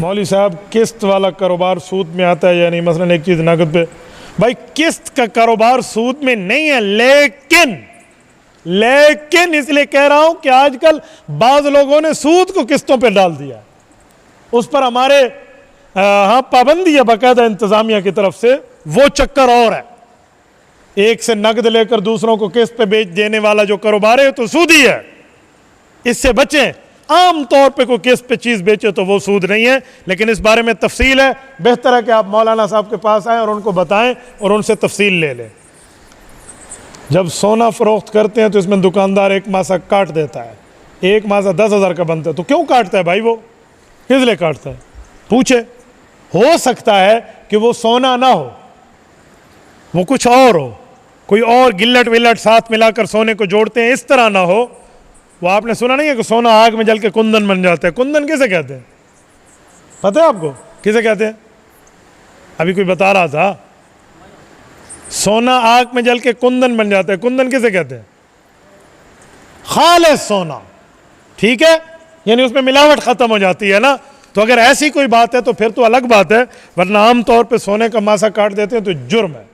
मौलवी साहब किस्त वाला कारोबार सूद में आता है या नहीं? मसलन एक चीज़ नकद पे, भाई किस्त का कारोबार सूद में नहीं है, लेकिन इसलिए कह रहा हूं कि आजकल बाज लोगों ने सूद को किस्तों पे डाल दिया, उस पर हमारे हाँ पाबंदी है बाकायदा इंतजामिया की तरफ से। वो चक्कर और है, एक से नकद लेकर दूसरों को किस्त पे बेच देने वाला जो कारोबार है तो सूदी है, इससे बचें। आम तौर पे कोई किस्त पे चीज बेचे तो वो सूद नहीं है, लेकिन इस बारे में तफसील है। बेहतर है कि आप मौलाना साहब के पास आएं और उनको बताएं और उनसे तफसील ले लें। जब सोना फरोख्त करते हैं तो इसमें दुकानदार एक मासा काट देता है, एक मासा 10,000 का बनता है, तो क्यों काटता है भाई? वो किस लिए काटता है? पूछे। हो सकता है कि वो सोना ना हो, वो कुछ और हो, कोई और गिल्लट विल्लट साथ मिलाकर सोने को जोड़ते हैं, इस तरह ना हो। वो आपने सुना नहीं है कि सोना आग में जल के कुंदन बन जाता है? कुंदन किसे कहते हैं पता है आपको? किसे कहते हैं? अभी कोई बता रहा था, सोना आग में जल के कुंदन बन जाता है। कुंदन किसे कहते हैं? खालिस सोना, ठीक है, यानी उसमें मिलावट खत्म हो जाती है ना। तो अगर ऐसी कोई बात है तो फिर तो अलग बात है, वरना आम तौर पे सोने का मासा काट देते हैं तो जुर्म है।